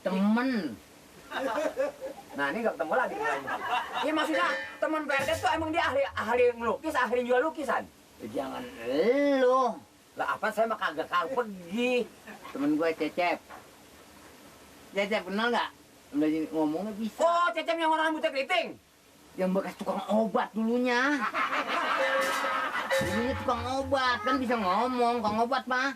Temen. Nah ini nggak ketemu lagi mulainya. Iya maksudnya teman Pak RT tuh emang dia ahli ngelukis, ahli jual lukisan. Jangan elu. Lah apa saya mah kagak pergi. Temen gue Cecep. Cecep kenal nggak? Udah ngomongnya bisa. Oh Cecep yang orang rambutnya keriting. Yang bekas tukang obat dulunya. Dulunya tukang obat kan bisa ngomong, tukang obat mah.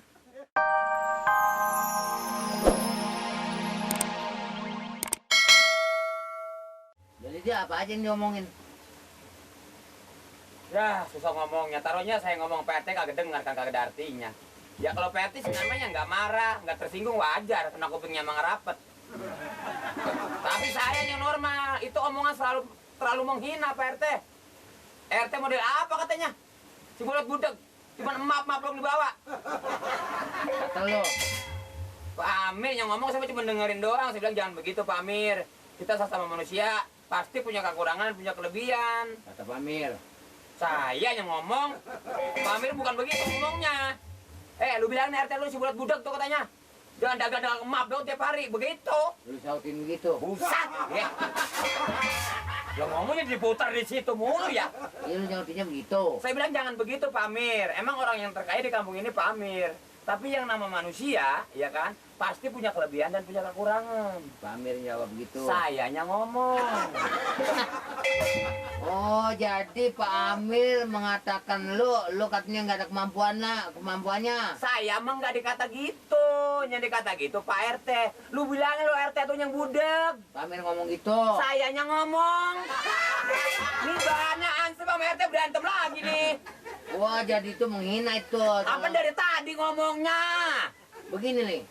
Jadi dia apa aja yang diomongin? Ya susah ngomongnya. Taruhnya saya ngomong PT kagak dengar kan kagak ada artinya. Ya kalau PT sebenarnya nggak marah, nggak tersinggung wajar karena kupingnya emang rapet. Tapi saya yang normal, itu omongan terlalu menghina Pak RT. RT model apa katanya? Si bulat budeg, cuma emap-emap dong dibawa. Kata lo. Pak Amir yang ngomong saya cuma dengerin doang. Saya bilang jangan begitu Pak Amir. Kita sesama manusia, pasti punya kekurangan, punya kelebihan. Kata Pak Amir. Saya yang ngomong, Pak Amir bukan begitu ngomongnya. Lu bilang nih RT lu si bulat budeg tuh katanya. Jangan dagang-dagang emap dong tiap hari, begitu. Lu sautin begitu. Pusat, ya. Yang ngomongnya diputar di situ mulu ya. Iya lu sautinnya begitu. Saya bilang jangan begitu Pak Amir. Emang orang yang terkaya di kampung ini Pak Amir. Tapi yang nama manusia, ya kan, pasti punya kelebihan dan punya kekurangan. Pak Amir jawab begitu. Sayanya ngomong. Oh, jadi Pak Amir mengatakan lu katanya nggak ada kemampuannya. Saya emang nggak dikata gitu. Yang dikata gitu Pak RT. Lu bilangin lu RT tuh yang budeg. Pak Amir ngomong gitu. Sayanya ngomong. Nih bahannya ansep sama RT berantem lagi nih. Wah, jadi itu menghina itu. Apa dari tadi ngomongnya? Begini nih.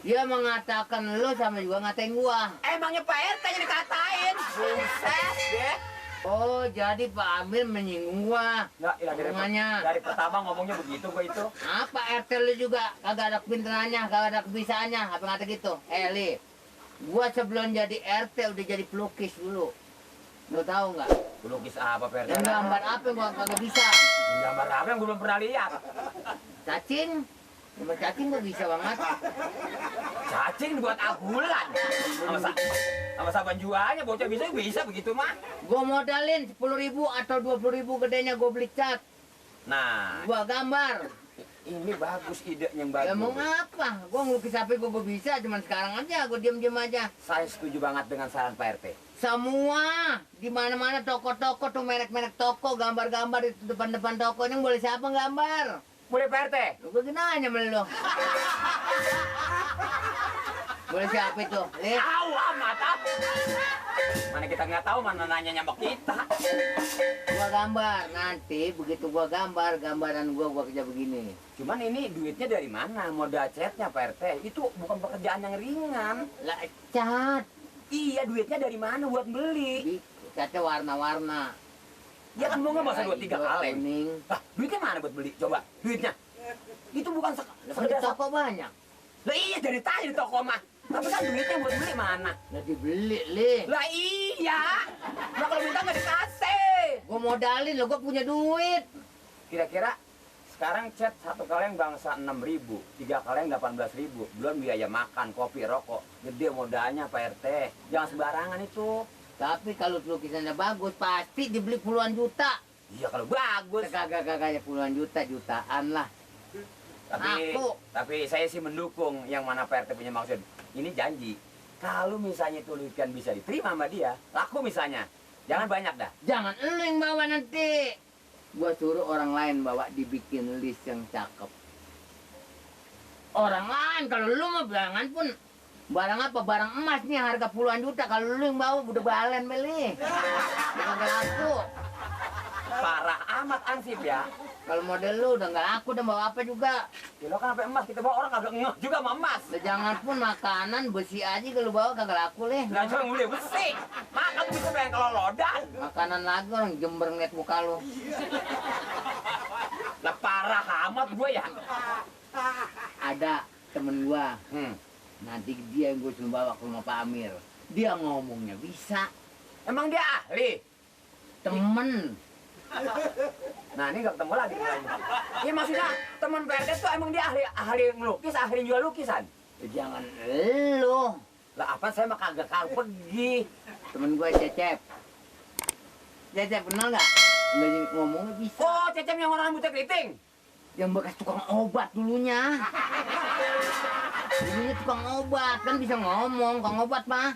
Dia mengatakan lu sama juga ngatain gua. Emangnya Pak RT yang dikatain? Buset deh. Oh, jadi Pak Amir menyinggung gua. Nggak, dari pertama ngomongnya begitu gua itu. Apa RT lu juga kagak ada kepintarannya, kagak ada kebisaannya, apa ngata gitu? Li, gua sebelum jadi RT udah jadi pelukis dulu. Lu tahu nggak? Pelukis apa Pak RT? Yang gambar apa yang gua kagak bisa? Gambar apa yang gua belum pernah lihat? Cacing. Gambar cacing gua bisa banget. Cacing buat agulan. Sama saban jualnya bocah bisa begitu mah. Gua modalin 10.000 atau 20.000 gedenya gua beli cat. Nah, Gua gambar. ini bagus idenya yang bagus. Ya mau ngapa? Gua ngelukis apa gua bisa, cuman sekarang aja gua diem-diem aja. Saya setuju banget dengan saran Pak RT. Semua di mana-mana toko-toko tuh merek-merek toko, gambar-gambar di depan-depan tokonya boleh siapa gambar? Boleh Pak RT? Gue nanya sama lu. Boleh siapa itu? Lihat. Tahu amat ah. Mana kita nggak tahu mana nanya sama kita. Gua gambar nanti begitu gua gambar gambaran gua kerja begini. Cuman ini duitnya dari mana? Modal catnya Pak RT. Itu bukan pekerjaan yang ringan. Lah cat. Iya duitnya dari mana buat beli? Catnya warna-warna. Ya kan mau nggak masa 2-3 kaleng. Kuning. Lah duitnya mana buat beli? Coba duitnya. Itu bukan Di sekedar toko banyak. Lah iya dari tadi di toko mah. Tapi kan duitnya buat beli mana? Lah dibeli, Li. Lah iya. Lah kalau minta nggak dikasih. Gua modalin lo, gua punya duit. Kira-kira sekarang cat 1 kaleng bangsa 6.000, 3 kaleng 18.000, belum biaya makan, kopi, rokok. Gede modalnya Pak RT. Jangan sembarangan itu. Tapi kalau lukisannya bagus pasti dibeli puluhan juta. Iya kalau bagus. Kagak puluhan juta, jutaan lah. Tapi saya sih mendukung yang mana Pak RT punya maksud. Ini janji. Kalau misalnya itu lukisan bisa diterima sama dia, laku misalnya. Jangan banyak dah. Jangan lu yang bawa nanti. Gua suruh orang lain bawa dibikin list yang cakep. Orang lain, kalau lu mau barangan pun barang apa? Barang emas nih harga puluhan juta. Kalau lu yang bawa udah balen beli. Udah laku. Parah amat ansip ya. Kalau model lu udah nggak laku, udah bawa apa juga. Ya lo kan sampai emas, kita bawa orang kagak ngeh juga sama emas. Jangan pun makanan besi aja kalau bawa kagak laku leh. Nggak cuma beli besi. Makan tuh bisa pengen kalau lodan. Makanan lagi orang Jember ngeliat muka lu. Lah parah amat gue ya. Ada temen gua. Nanti dia yang gue suruh bawa ke rumah Pak Amir. Dia ngomongnya bisa. Emang dia ahli? Temen. Nah ini nggak ketemu lagi mulainya. Iya maksudnya teman Pak RT tuh emang dia ahli ngelukis, ahli jual lukisan. Jangan elu. Lah apa saya mah kagak kalau pergi. Temen gue Cecep. Cecep kenal nggak? Nggak ngomongnya bisa. Oh, Cecep yang orang rambutnya keriting. Yang bekas tukang obat dulunya. Dulunya tukang obat, kan bisa ngomong, tukang obat mah.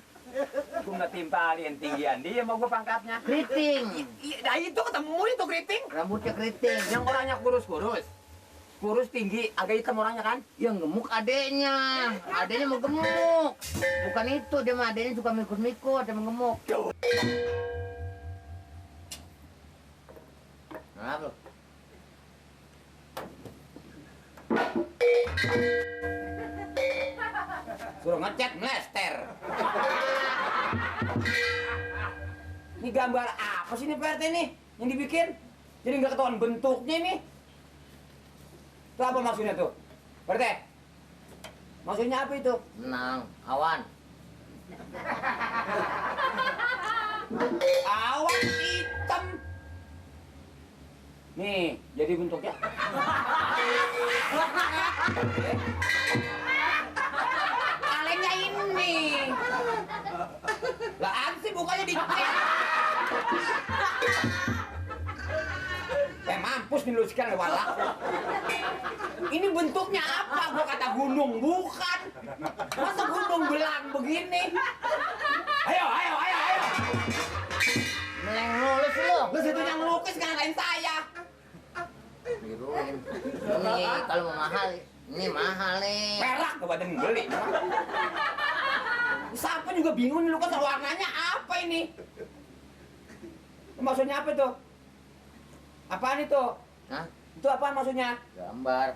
Gue nggak timpalin tinggian dia mau gue pangkatnya. Keriting. Nah itu ketemu itu keriting. Rambutnya keriting. Yang orangnya kurus-kurus. Kurus tinggi, agak hitam orangnya kan? Yang gemuk adeknya. Adeknya mau gemuk. Bukan itu, dia mah adeknya suka mikut-mikut, dia mau gemuk. Kenapa lu? Suruh ngecat ngelester. Ini gambar apa sih ini Pak RT nih yang dibikin? Jadi nggak ketahuan bentuknya ini. Itu apa maksudnya tuh? Pak RT? Maksudnya apa itu? Tenang, awan. Awan hitam. Nih, jadi bentuknya. Kalengnya ini. Lah apa sih bukannya dicek? Mampus nih lu sekarang walak. Ini bentuknya apa? Gua kata gunung, bukan. Masa gunung belang begini? Ayo. Meleng lulus lu. Lu situ yang ngelukis kan lain saya. Biruin. Ini kalau mau mahal, ini mahal nih. Perak ke badan beli. Siapa juga bingung nih lu kan warnanya apa ini? Maksudnya apa tuh? Apaan itu? Hah? Itu apaan maksudnya? Gambar.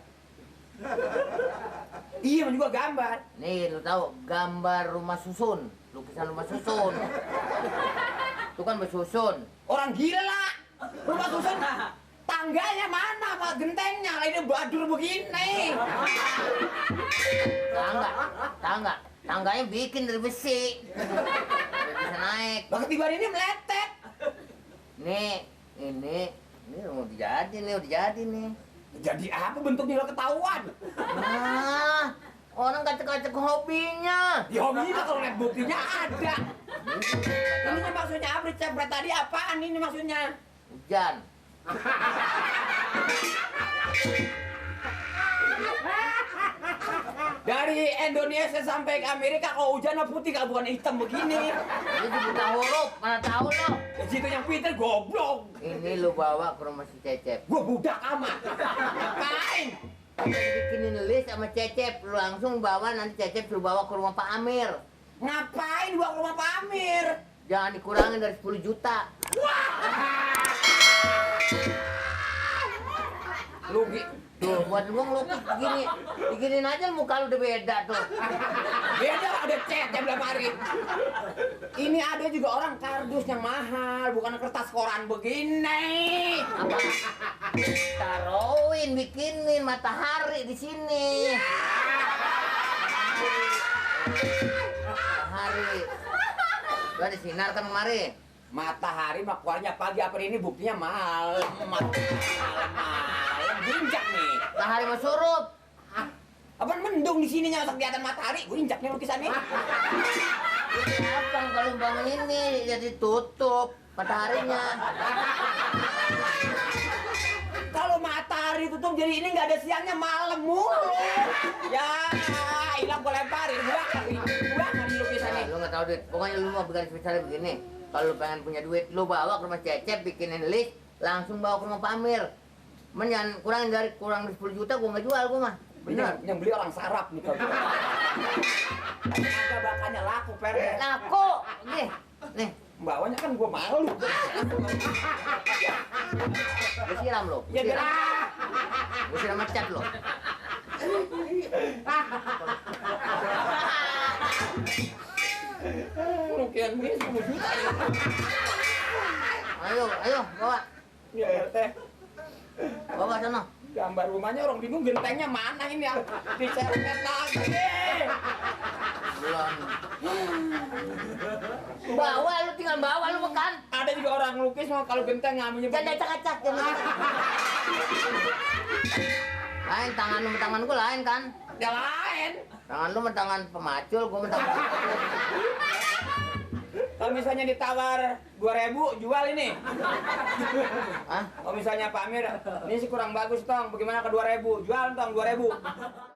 Iya, juga gambar. Nih, lu tahu gambar rumah susun, lukisan rumah susun. Itu kan bersusun. Orang gila. Rumah susun tangganya mana Pak gentengnya? Ini badur begini. Tangganya bikin dari besi. Biar bisa naik. Lah ketiban ini meletet. Nih, ini udah jadi nih. Jadi apa bentuknya lo ketahuan? Nah, orang kacek-kacek hobinya. Ya hobinya kalau lihat buktinya ada. Ini maksudnya apa? Cepret tadi apaan ini maksudnya? Hujan. Dari Indonesia sampai ke Amerika kalau hujan mah putih kalau bukan hitam begini. Ini buta huruf, mana tahu lo. Di situ yang pinter goblok. Ini lu bawa ke rumah si Cecep. Gua budak amat. Ngapain? Bikinin list sama Cecep, lu langsung bawa, nanti Cecep lu bawa ke rumah Pak Amir. Ngapain gua ke rumah Pak Amir? Jangan dikurangin dari 10 juta. Lu Tuh, buat gua ngelukis begini. Diginin aja muka lu udah beda tuh. beda ada cat yang berapa hari. Ini ada juga orang kardus yang mahal, bukan kertas koran begini. Apa? Taruhin, bikinin matahari di sini. Matahari. Lu ada sinar kan kemarin? Matahari mah keluarnya pagi apa ini buktinya malam. Malam injak nih. Matahari mau surup. Apa mendung di sininya masa kelihatan matahari? Gue injak nih lukisannya. Apa kalau bangun ini jadi tutup mataharinya? Kalau matahari tutup jadi ini nggak ada siangnya malam mulu. Ya, hilang gue lemparin. Gua di lukisannya. Lu nggak tahu duit. Pokoknya lu mau bikin spesialnya begini. Kalau lu pengen punya duit, lu bawa ke rumah Cecep, bikinin list, langsung bawa ke rumah Pak Amir. Men kurang dari 10 juta gua nggak jual gua mah. Bener. Yang beli orang sarap nih kalau. Harga bakanya laku per. Laku. Nih. Bawanya kan gua malu. Gua siram lo. Ya bilang. Gua siram cat lo. Rukian ini 10 juta ya. Ayo, bawa. Ya RT. Bawa sana. Gambar rumahnya orang bingung gentengnya mana ini ya. Diceret lagi. Belum. Bawa lu tinggal bawa lu makan. Ada juga orang lukis mau kalau genteng ngambilnya. Jangan acak-acak jangan. Lain tangan lu sama tangan gua lain kan. Yang lain. Tangan lu mah tangan pemacul, gua mah tangan pemacul. Kalau misalnya ditawar 2.000 jual ini. Hah? Kalau misalnya Pak Amir, ini sih kurang bagus tong, bagaimana ke 2.000? Jual tong 2.000.